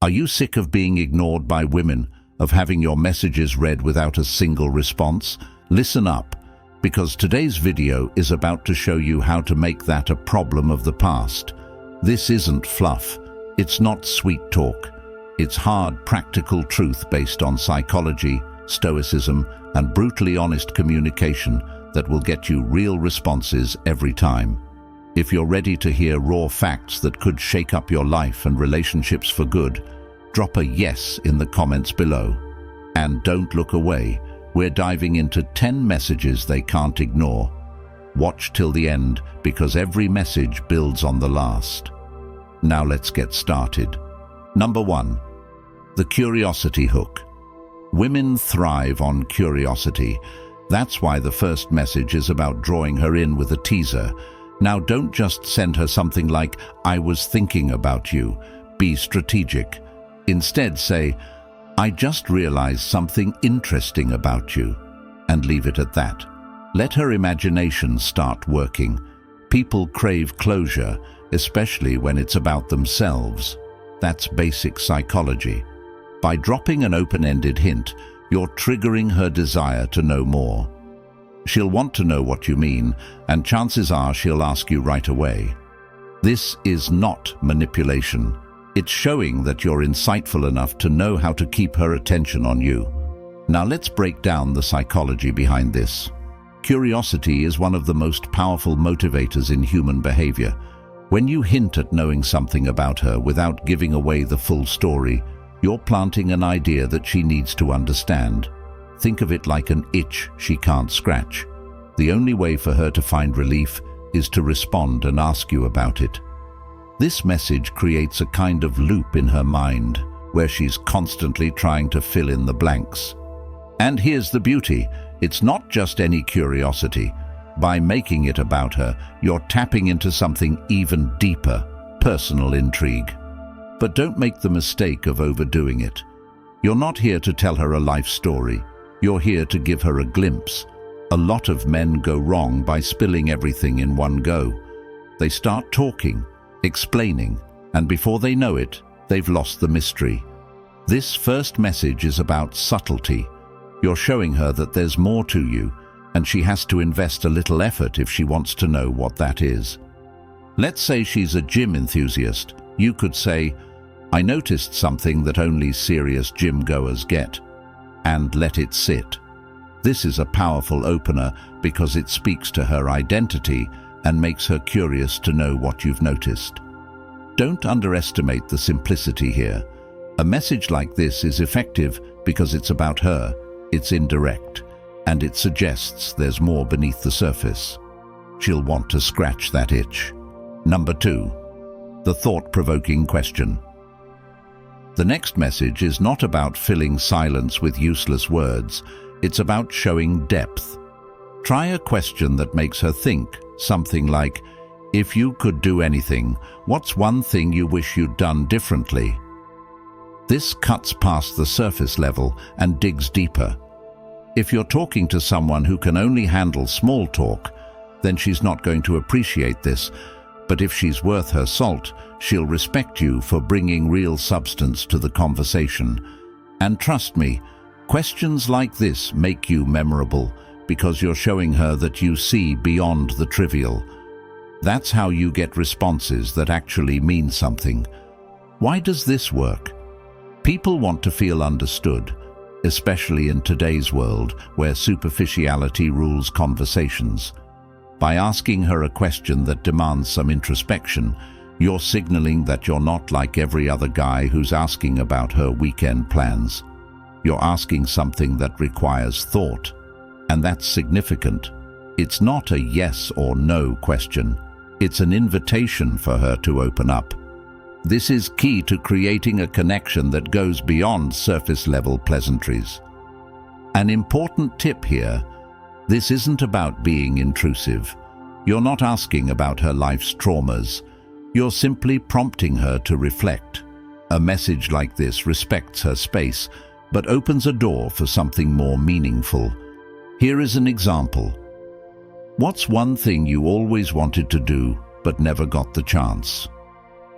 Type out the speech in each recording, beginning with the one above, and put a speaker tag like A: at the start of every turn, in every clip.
A: Are you sick of being ignored by women, of having your messages read without a single response? Listen up, because today's video is about to show you how to make that a problem of the past. This isn't fluff. It's not sweet talk. It's hard, practical truth based on psychology, stoicism, and brutally honest communication that will get you real responses every time. If you're ready to hear raw facts that could shake up your life and relationships for good, drop a yes in the comments below. And don't look away. We're diving into 10 messages they can't ignore. Watch till the end, because every message builds on the last. Now let's get started. Number 1. The curiosity hook. Women thrive on curiosity. That's why the first message is about drawing her in with a teaser. Now don't just send her something like, "I was thinking about you." Be strategic. Instead say, "I just realized something interesting about you," and leave it at that. Let her imagination start working. People crave closure, especially when it's about themselves. That's basic psychology. By dropping an open-ended hint, you're triggering her desire to know more. She'll want to know what you mean, and chances are she'll ask you right away. This is not manipulation. It's showing that you're insightful enough to know how to keep her attention on you. Now let's break down the psychology behind this. Curiosity is one of the most powerful motivators in human behavior. When you hint at knowing something about her without giving away the full story, you're planting an idea that she needs to understand. Think of it like an itch she can't scratch. The only way for her to find relief is to respond and ask you about it. This message creates a kind of loop in her mind, where she's constantly trying to fill in the blanks. And here's the beauty. It's not just any curiosity. By making it about her, you're tapping into something even deeper, personal intrigue. But don't make the mistake of overdoing it. You're not here to tell her a life story. You're here to give her a glimpse. A lot of men go wrong by spilling everything in one go. They start talking, explaining, and before they know it, they've lost the mystery. This first message is about subtlety. You're showing her that there's more to you, and she has to invest a little effort if she wants to know what that is. Let's say she's a gym enthusiast. You could say, "I noticed something that only serious gym goers get," and let it sit. This is a powerful opener because it speaks to her identity and makes her curious to know what you've noticed. Don't underestimate the simplicity here. A message like this is effective because it's about her, it's indirect, and it suggests there's more beneath the surface. She'll want to scratch that itch. Number 2. The thought-provoking question. The next message is not about filling silence with useless words. It's about showing depth. Try a question that makes her think, something like, "If you could do anything, what's one thing you wish you'd done differently?" This cuts past the surface level and digs deeper. If you're talking to someone who can only handle small talk, then she's not going to appreciate this. But if she's worth her salt, she'll respect you for bringing real substance to the conversation. And trust me, questions like this make you memorable because you're showing her that you see beyond the trivial. That's how you get responses that actually mean something. Why does this work? People want to feel understood, especially in today's world where superficiality rules conversations. By asking her a question that demands some introspection, you're signaling that you're not like every other guy who's asking about her weekend plans. You're asking something that requires thought, and that's significant. It's not a yes or no question. It's an invitation for her to open up. This is key to creating a connection that goes beyond surface-level pleasantries. An important tip here: this isn't about being intrusive. You're not asking about her life's traumas. You're simply prompting her to reflect. A message like this respects her space, but opens a door for something more meaningful. Here is an example. What's one thing you always wanted to do, but never got the chance?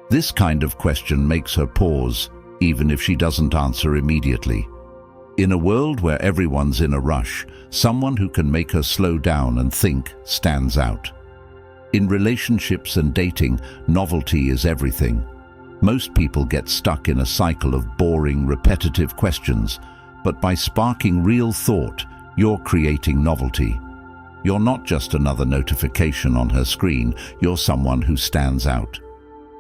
A: This kind of question makes her pause, even if she doesn't answer immediately. In a world where everyone's in a rush, someone who can make her slow down and think stands out. In relationships and dating, novelty is everything. Most people get stuck in a cycle of boring, repetitive questions, but by sparking real thought, you're creating novelty. You're not just another notification on her screen, you're someone who stands out.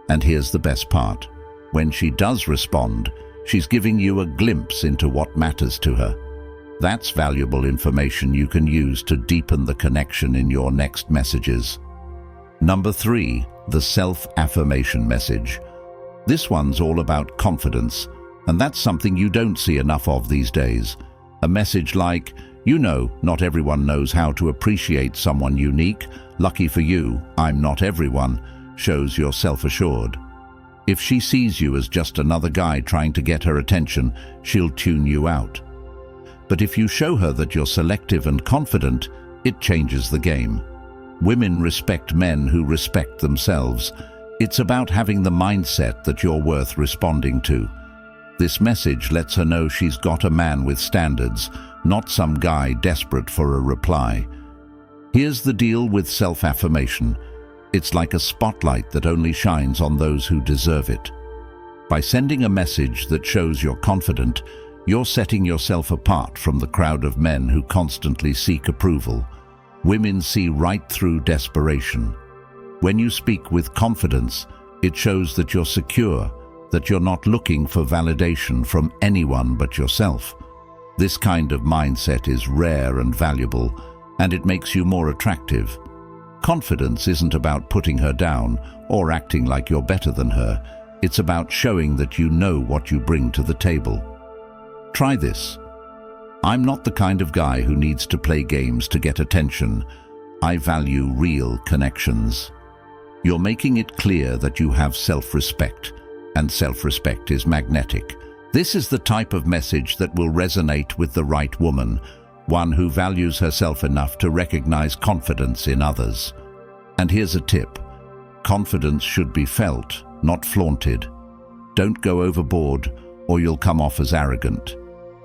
A: And here's the best part. When she does respond, she's giving you a glimpse into what matters to her. That's valuable information you can use to deepen the connection in your next messages. Number 3, the self-affirmation message. This one's all about confidence, and that's something you don't see enough of these days. A message like, "You know, not everyone knows how to appreciate someone unique. Lucky for you, I'm not everyone," shows you're self-assured. If she sees you as just another guy trying to get her attention, she'll tune you out. But if you show her that you're selective and confident, it changes the game. Women respect men who respect themselves. It's about having the mindset that you're worth responding to. This message lets her know she's got a man with standards, not some guy desperate for a reply. Here's the deal with self-affirmation. It's like a spotlight that only shines on those who deserve it. By sending a message that shows you're confident, you're setting yourself apart from the crowd of men who constantly seek approval. Women see right through desperation. When you speak with confidence, it shows that you're secure, that you're not looking for validation from anyone but yourself. This kind of mindset is rare and valuable, and it makes you more attractive. Confidence isn't about putting her down or acting like you're better than her. It's about showing that you know what you bring to the table. Try this. "I'm not the kind of guy who needs to play games to get attention. I value real connections." You're making it clear that you have self-respect, and self-respect is magnetic. This is the type of message that will resonate with the right woman, one who values herself enough to recognize confidence in others. And here's a tip. Confidence should be felt, not flaunted. Don't go overboard, or you'll come off as arrogant.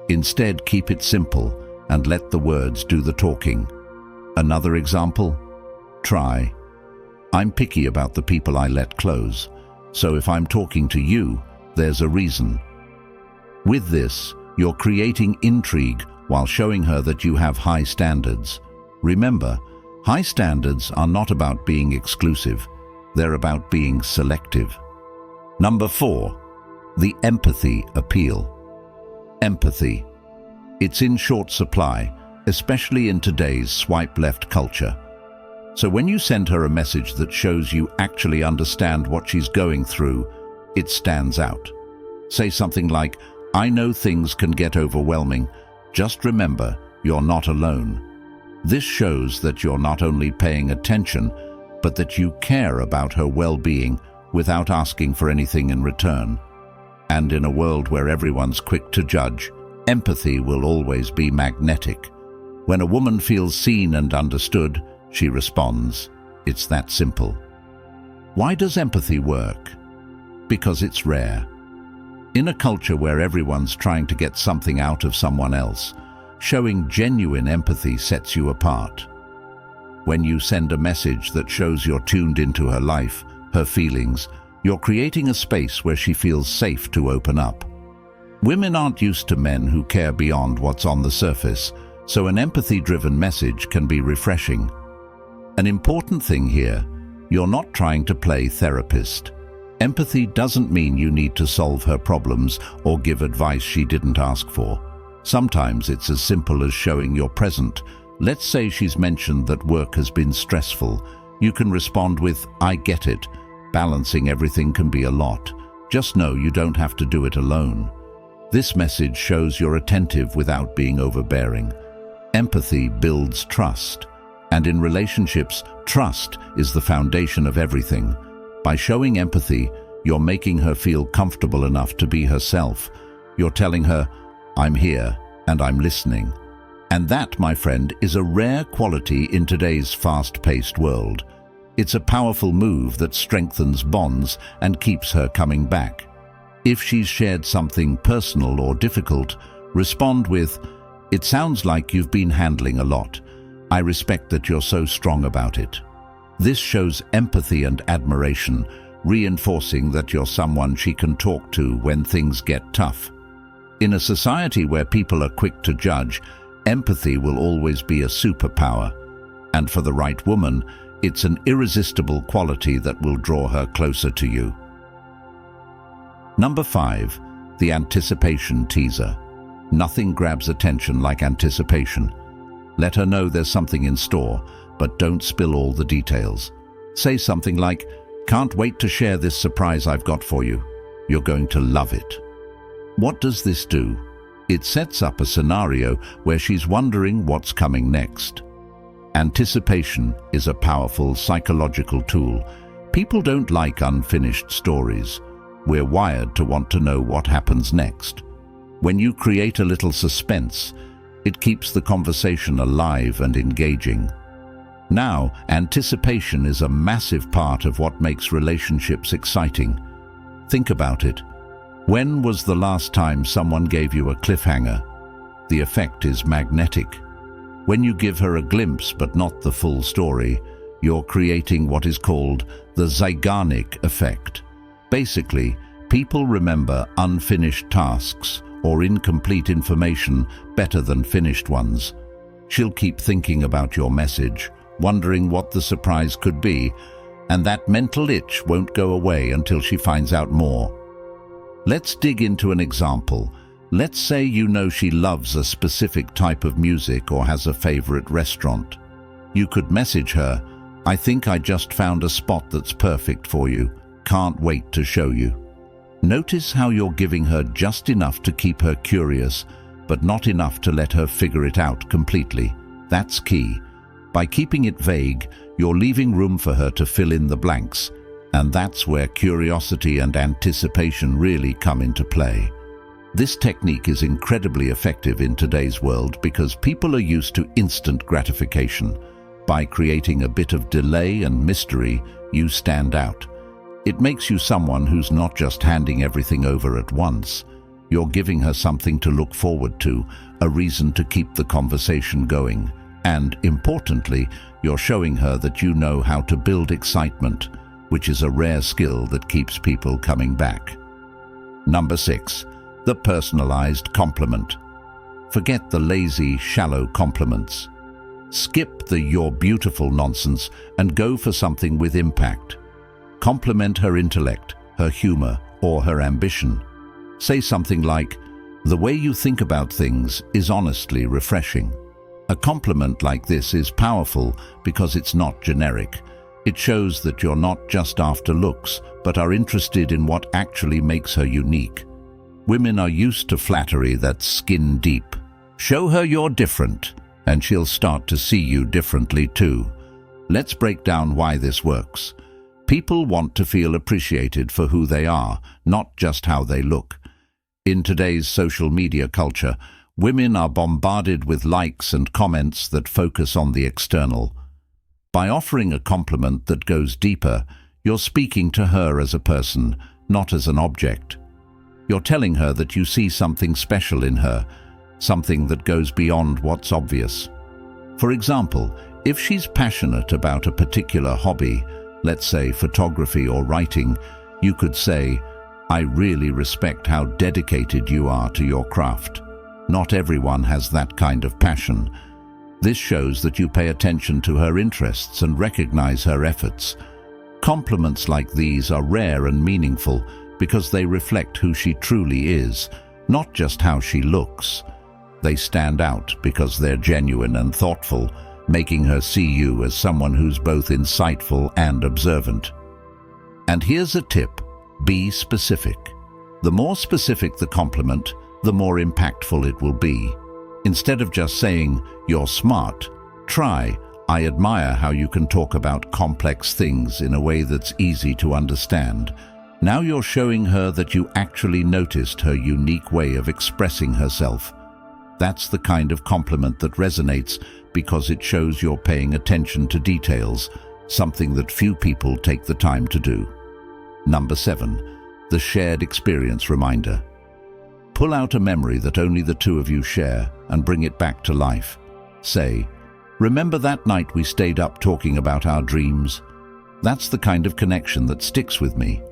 A: Instead, keep it simple and let the words do the talking. Another example? Try, "I'm picky about the people I let close, so if I'm talking to you, there's a reason." With this, you're creating intrigue while showing her that you have high standards. Remember, high standards are not about being exclusive, they're about being selective. Number 4, the empathy appeal. Empathy. It's in short supply, especially in today's swipe-left culture. So when you send her a message that shows you actually understand what she's going through, it stands out. Say something like, "I know things can get overwhelming. Just remember, you're not alone." This shows that you're not only paying attention, but that you care about her well-being without asking for anything in return. And in a world where everyone's quick to judge, empathy will always be magnetic. When a woman feels seen and understood, she responds. It's that simple. Why does empathy work? Because it's rare. In a culture where everyone's trying to get something out of someone else, showing genuine empathy sets you apart. When you send a message that shows you're tuned into her life, her feelings, you're creating a space where she feels safe to open up. Women aren't used to men who care beyond what's on the surface, so an empathy-driven message can be refreshing. An important thing here, you're not trying to play therapist. Empathy doesn't mean you need to solve her problems or give advice she didn't ask for. Sometimes it's as simple as showing you're present. Let's say she's mentioned that work has been stressful. You can respond with, "I get it. Balancing everything can be a lot. Just know you don't have to do it alone." This message shows you're attentive without being overbearing. Empathy builds trust. And in relationships, trust is the foundation of everything. By showing empathy, you're making her feel comfortable enough to be herself. You're telling her, "I'm here and I'm listening." And that, my friend, is a rare quality in today's fast-paced world. It's a powerful move that strengthens bonds and keeps her coming back. If she's shared something personal or difficult, respond with, "It sounds like you've been handling a lot. I respect that you're so strong about it." This shows empathy and admiration, reinforcing that you're someone she can talk to when things get tough. In a society where people are quick to judge, empathy will always be a superpower. And for the right woman, it's an irresistible quality that will draw her closer to you. Number 5, the anticipation teaser. Nothing grabs attention like anticipation. Let her know there's something in store, but don't spill all the details. Say something like, "Can't wait to share this surprise I've got for you. You're going to love it." What does this do? It sets up a scenario where she's wondering what's coming next. Anticipation is a powerful psychological tool. People don't like unfinished stories. We're wired to want to know what happens next. When you create a little suspense, it keeps the conversation alive and engaging. Now, anticipation is a massive part of what makes relationships exciting. Think about it. When was the last time someone gave you a cliffhanger? The effect is magnetic. When you give her a glimpse but not the full story, you're creating what is called the Zeigarnik effect. Basically, people remember unfinished tasks or incomplete information better than finished ones. She'll keep thinking about your message, wondering what the surprise could be, and that mental itch won't go away until she finds out more. Let's dig into an example. Let's say you know she loves a specific type of music or has a favorite restaurant. You could message her, "I think I just found a spot that's perfect for you. Can't wait to show you." Notice how you're giving her just enough to keep her curious, but not enough to let her figure it out completely. That's key. By keeping it vague, you're leaving room for her to fill in the blanks, and that's where curiosity and anticipation really come into play. This technique is incredibly effective in today's world because people are used to instant gratification. By creating a bit of delay and mystery, you stand out. It makes you someone who's not just handing everything over at once. You're giving her something to look forward to, a reason to keep the conversation going. And, importantly, you're showing her that you know how to build excitement, which is a rare skill that keeps people coming back. Number 6, the personalized compliment. Forget the lazy, shallow compliments. Skip the "you're beautiful" nonsense and go for something with impact. Compliment her intellect, her humor, or her ambition. Say something like, "The way you think about things is honestly refreshing." A compliment like this is powerful because it's not generic. It shows that you're not just after looks, but are interested in what actually makes her unique. Women are used to flattery that's skin deep. Show her you're different, and she'll start to see you differently too. Let's break down why this works. People want to feel appreciated for who they are, not just how they look. In today's social media culture, women are bombarded with likes and comments that focus on the external. By offering a compliment that goes deeper, you're speaking to her as a person, not as an object. You're telling her that you see something special in her, something that goes beyond what's obvious. For example, if she's passionate about a particular hobby, let's say photography or writing, you could say, "I really respect how dedicated you are to your craft. Not everyone has that kind of passion." This shows that you pay attention to her interests and recognize her efforts. Compliments like these are rare and meaningful because they reflect who she truly is, not just how she looks. They stand out because they're genuine and thoughtful, making her see you as someone who's both insightful and observant. And here's a tip: be specific. The more specific the compliment, the more impactful it will be. Instead of just saying, "You're smart," try, "I admire how you can talk about complex things in a way that's easy to understand." Now you're showing her that you actually noticed her unique way of expressing herself. That's the kind of compliment that resonates because it shows you're paying attention to details, something that few people take the time to do. Number 7, the shared experience reminder. Pull out a memory that only the two of you share and bring it back to life. Say, "Remember that night we stayed up talking about our dreams?" That's the kind of connection that sticks with me.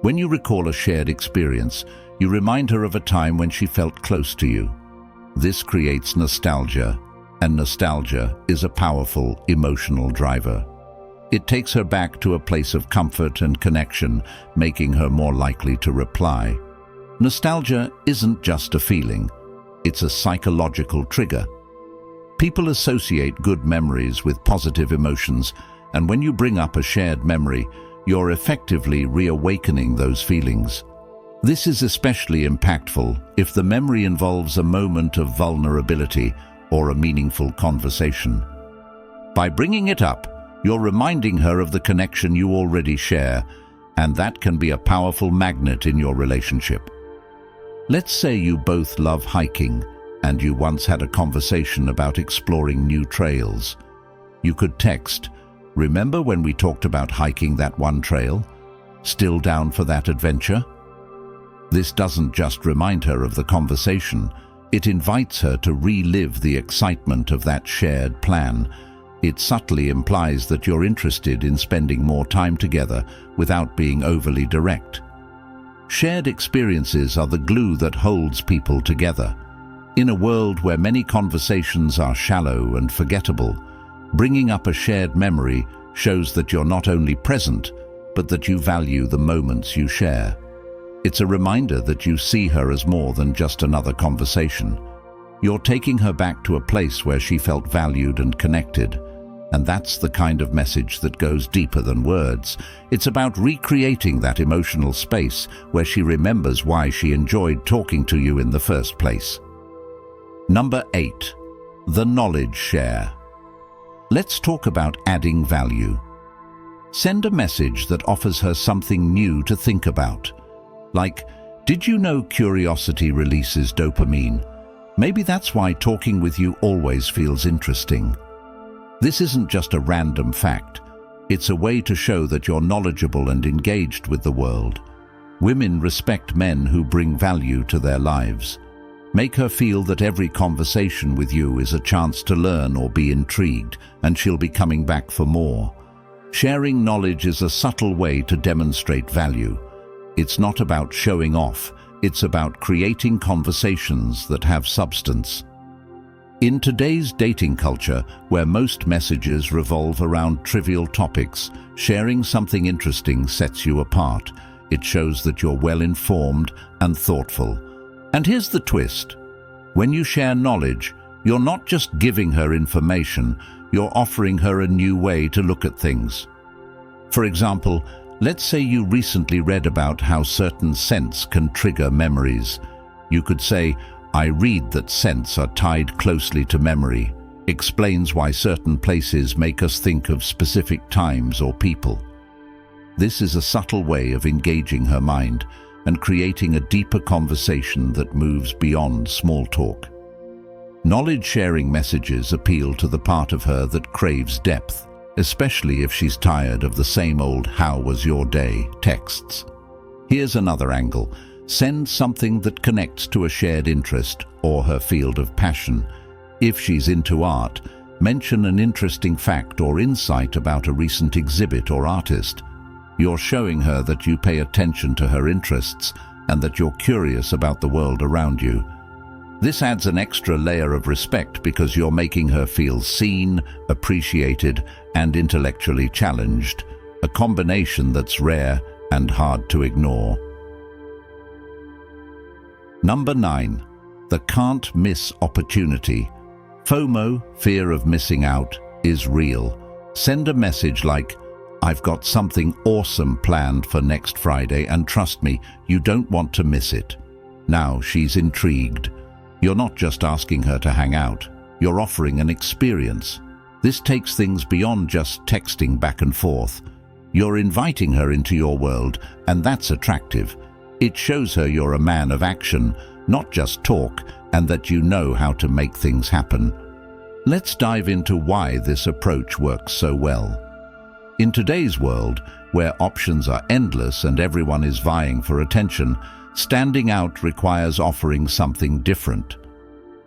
A: When you recall a shared experience, you remind her of a time when she felt close to you. This creates nostalgia, and nostalgia is a powerful emotional driver. It takes her back to a place of comfort and connection, making her more likely to reply. Nostalgia isn't just a feeling, it's a psychological trigger. People associate good memories with positive emotions, and when you bring up a shared memory, you're effectively reawakening those feelings. This is especially impactful if the memory involves a moment of vulnerability or a meaningful conversation. By bringing it up, you're reminding her of the connection you already share, and that can be a powerful magnet in your relationship. Let's say you both love hiking, and you once had a conversation about exploring new trails. You could text, "Remember when we talked about hiking that one trail? Still down for that adventure?" This doesn't just remind her of the conversation, it invites her to relive the excitement of that shared plan. It subtly implies that you're interested in spending more time together without being overly direct. Shared experiences are the glue that holds people together. In a world where many conversations are shallow and forgettable, bringing up a shared memory shows that you're not only present, but that you value the moments you share. It's a reminder that you see her as more than just another conversation. You're taking her back to a place where she felt valued and connected. And that's the kind of message that goes deeper than words. It's about recreating that emotional space where she remembers why she enjoyed talking to you in the first place. Number 8. The knowledge share. Let's talk about adding value. Send a message that offers her something new to think about. Like, "Did you know curiosity releases dopamine? Maybe that's why talking with you always feels interesting." This isn't just a random fact. It's a way to show that you're knowledgeable and engaged with the world. Women respect men who bring value to their lives. Make her feel that every conversation with you is a chance to learn or be intrigued, and she'll be coming back for more. Sharing knowledge is a subtle way to demonstrate value. It's not about showing off, it's about creating conversations that have substance. In today's dating culture, where most messages revolve around trivial topics, sharing something interesting sets you apart. It shows that you're well-informed and thoughtful. And here's the twist. When you share knowledge, you're not just giving her information, you're offering her a new way to look at things. For example, let's say you recently read about how certain scents can trigger memories. You could say, "I read that scents are tied closely to memory. Explains why certain places make us think of specific times or people." This is a subtle way of engaging her mind and creating a deeper conversation that moves beyond small talk. Knowledge-sharing messages appeal to the part of her that craves depth, especially if she's tired of the same old "how was your day" texts. Here's another angle. Send something that connects to a shared interest or her field of passion. If she's into art, mention an interesting fact or insight about a recent exhibit or artist. You're showing her that you pay attention to her interests and that you're curious about the world around you. This adds an extra layer of respect because you're making her feel seen, appreciated, and intellectually challenged, a combination that's rare and hard to ignore. Number 9. The can't miss opportunity. FOMO, fear of missing out, is real. Send a message like, "I've got something awesome planned for next Friday, and trust me, you don't want to miss it." Now she's intrigued. You're not just asking her to hang out, you're offering an experience. This takes things beyond just texting back and forth. You're inviting her into your world, and that's attractive. It shows her you're a man of action, not just talk, and that you know how to make things happen. Let's dive into why this approach works so well. In today's world, where options are endless and everyone is vying for attention, standing out requires offering something different.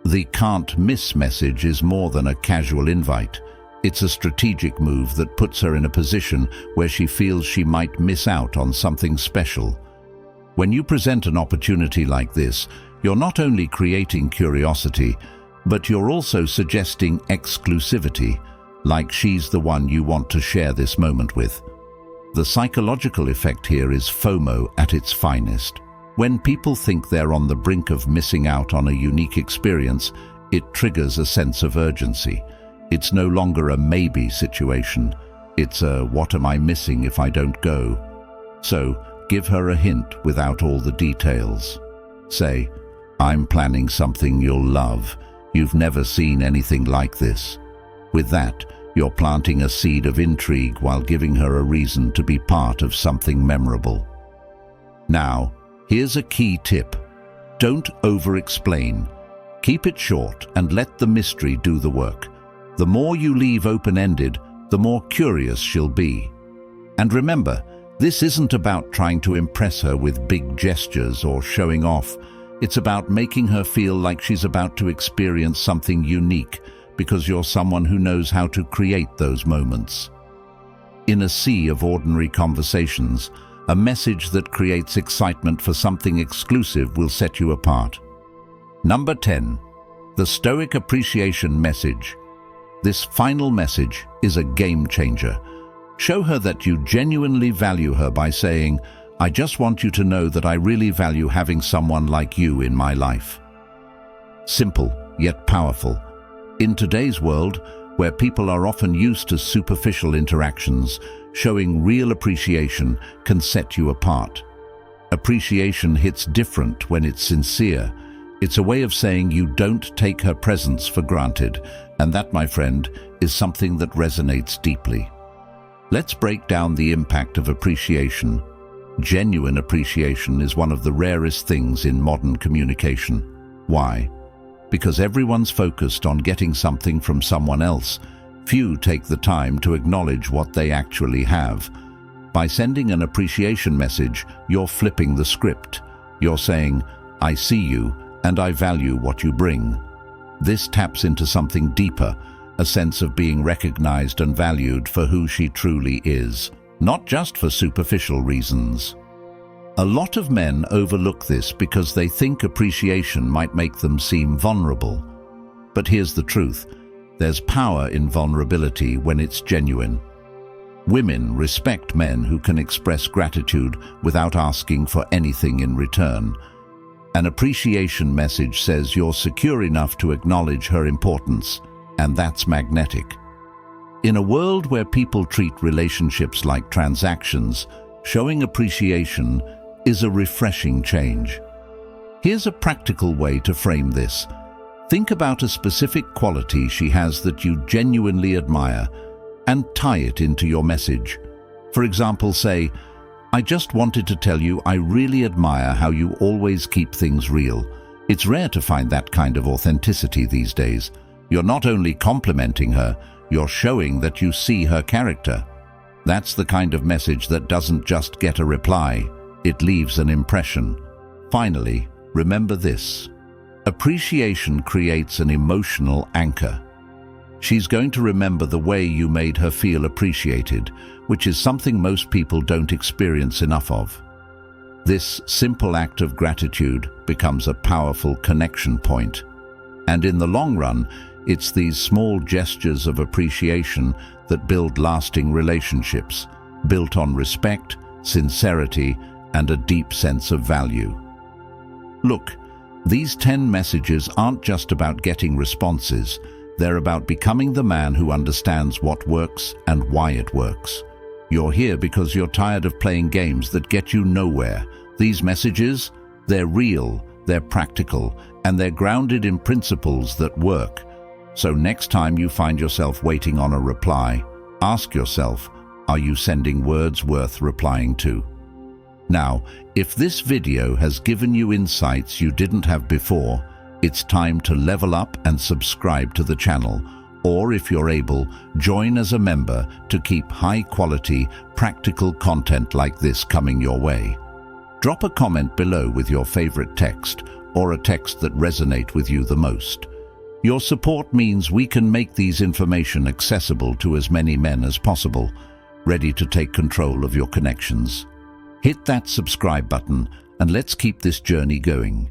A: The "can't miss" message is more than a casual invite. It's a strategic move that puts her in a position where she feels she might miss out on something special. When you present an opportunity like this, you're not only creating curiosity, but you're also suggesting exclusivity, like she's the one you want to share this moment with. The psychological effect here is FOMO at its finest. When people think they're on the brink of missing out on a unique experience, it triggers a sense of urgency. It's no longer a maybe situation. It's a "what am I missing if I don't go?" So, give her a hint without all the details. Say, "I'm planning something you'll love. You've never seen anything like this." With that, you're planting a seed of intrigue while giving her a reason to be part of something memorable. Now, here's a key tip. Don't over-explain. Keep it short and let the mystery do the work. The more you leave open-ended, the more curious she'll be. And remember, this isn't about trying to impress her with big gestures or showing off. It's about making her feel like she's about to experience something unique, because you're someone who knows how to create those moments. In a sea of ordinary conversations, a message that creates excitement for something exclusive will set you apart. Number 10. The Stoic Appreciation Message. This final message is a game changer. Show her that you genuinely value her by saying, "I just want you to know that I really value having someone like you in my life." Simple, yet powerful. In today's world, where people are often used to superficial interactions, showing real appreciation can set you apart. Appreciation hits different when it's sincere. It's a way of saying you don't take her presence for granted, and that, my friend, is something that resonates deeply. Let's break down the impact of appreciation. Genuine appreciation is one of the rarest things in modern communication. Why? Because everyone's focused on getting something from someone else. Few take the time to acknowledge what they actually have. By sending an appreciation message, you're flipping the script. You're saying, "I see you, and I value what you bring." This taps into something deeper, a sense of being recognized and valued for who she truly is, not just for superficial reasons. A lot of men overlook this because they think appreciation might make them seem vulnerable. But here's the truth. There's power in vulnerability when it's genuine. Women respect men who can express gratitude without asking for anything in return. An appreciation message says you're secure enough to acknowledge her importance, and that's magnetic. In a world where people treat relationships like transactions, showing appreciation is a refreshing change. Here's a practical way to frame this. Think about a specific quality she has that you genuinely admire and tie it into your message. For example, say, "I just wanted to tell you I really admire how you always keep things real." It's rare to find that kind of authenticity these days. You're not only complimenting her, you're showing that you see her character. That's the kind of message that doesn't just get a reply, it leaves an impression. Finally, remember this. Appreciation creates an emotional anchor. She's going to remember the way you made her feel appreciated, which is something most people don't experience enough of. This simple act of gratitude becomes a powerful connection point. And in the long run, it's these small gestures of appreciation that build lasting relationships, built on respect, sincerity, and a deep sense of value. Look, these 10 messages aren't just about getting responses. They're about becoming the man who understands what works and why it works. You're here because you're tired of playing games that get you nowhere. These messages, they're real, they're practical, and they're grounded in principles that work. So next time you find yourself waiting on a reply, ask yourself, are you sending words worth replying to? Now, if this video has given you insights you didn't have before, it's time to level up and subscribe to the channel. Or if you're able, join as a member to keep high-quality, practical content like this coming your way. Drop a comment below with your favorite text or a text that resonates with you the most. Your support means we can make these information accessible to as many men as possible, ready to take control of your connections. Hit that subscribe button and let's keep this journey going.